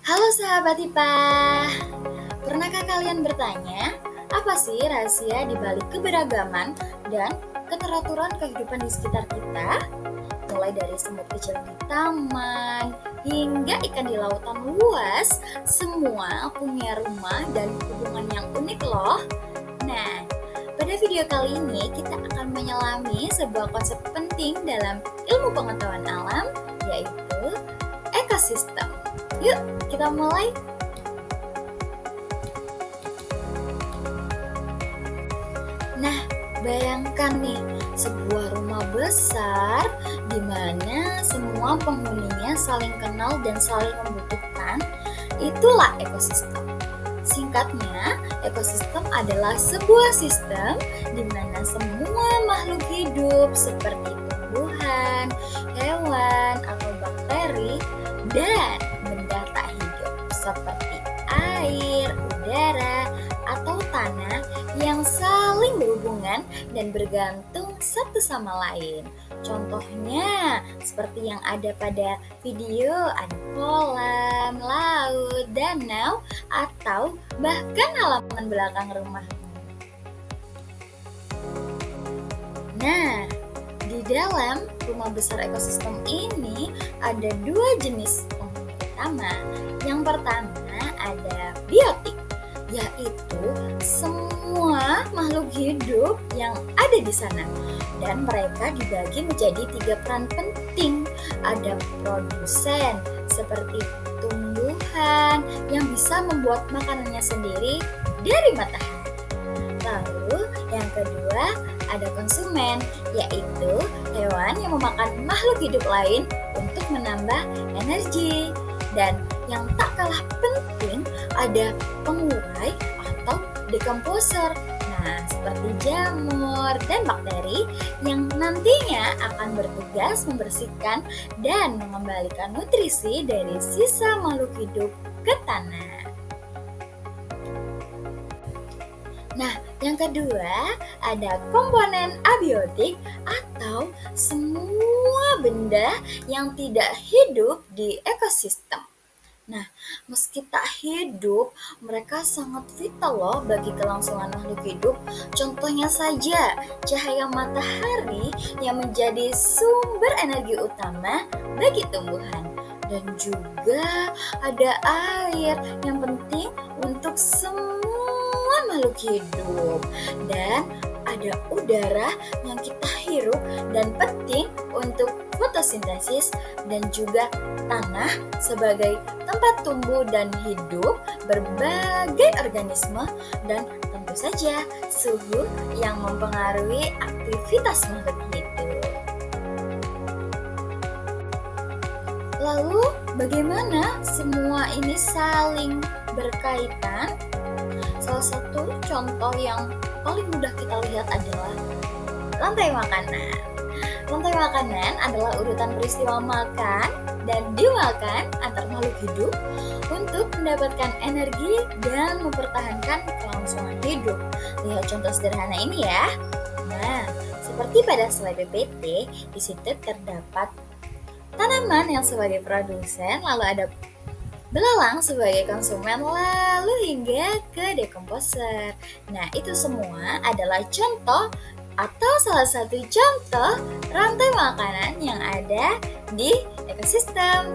Halo sahabat IPA, pernahkah kalian bertanya, apa sih rahasia di balik keberagaman dan keteraturan kehidupan di sekitar kita? Mulai dari semut kecil di taman, hingga ikan di lautan luas, semua punya rumah dan hubungan yang unik loh. Nah, pada video kali ini kita akan menyelami sebuah konsep penting dalam ilmu pengetahuan alam, yaitu ekosistem. Yuk, kita mulai. Nah, bayangkan nih, sebuah rumah besar di mana semua penghuninya saling kenal dan saling membutuhkan. Itulah ekosistem. Singkatnya, ekosistem adalah sebuah sistem di mana semua makhluk hidup seperti tumbuhan, hewan, atau bakteri, dan benda tak hidup seperti air, udara, atau tanah yang saling berhubungan dan bergantung satu sama lain. Contohnya seperti yang ada pada video, ada kolam, laut, danau, atau bahkan halaman belakang rumah. Nah, di dalam rumah besar ekosistem ini ada dua jenis penghuni utama. Yang pertama ada biotik, yaitu semua makhluk hidup yang ada di sana. Dan mereka dibagi menjadi tiga peran penting. Ada produsen, seperti tumbuhan yang bisa membuat makanannya sendiri dari matahari. Lalu yang kedua ada konsumen, yaitu hewan yang memakan makhluk hidup lain untuk menambah energi. Dan yang tak kalah penting ada pengurai atau decomposer. Nah, seperti jamur dan bakteri yang nantinya akan bertugas membersihkan dan mengembalikan nutrisi dari sisa makhluk hidup ke tanah. Nah, yang kedua ada komponen abiotik atau semua benda yang tidak hidup di ekosistem. Nah, meski tak hidup, mereka sangat vital loh bagi kelangsungan makhluk hidup. Contohnya saja, cahaya matahari yang menjadi sumber energi utama bagi tumbuhan. Dan juga ada air yang penting untuk semua makhluk hidup. Dan ada udara yang kita hirup dan penting untuk fotosintesis, dan juga tanah sebagai tempat tumbuh dan hidup berbagai organisme, dan tentu saja suhu yang mempengaruhi aktivitas makhluk hidup. Lalu bagaimana semua ini saling berkaitan? Salah satu contoh yang paling mudah kita lihat adalah rantai makanan. Rantai makanan adalah urutan peristiwa makan dan dimakan antar makhluk hidup untuk mendapatkan energi dan mempertahankan kelangsungan hidup. Lihat contoh sederhana ini ya. Nah, seperti pada slide PPT, di situ terdapat tanaman yang sebagai produsen, lalu ada belalang sebagai konsumen, lalu hingga ke decomposer. Nah, itu semua adalah contoh atau salah satu contoh rantai makanan yang ada di ekosistem.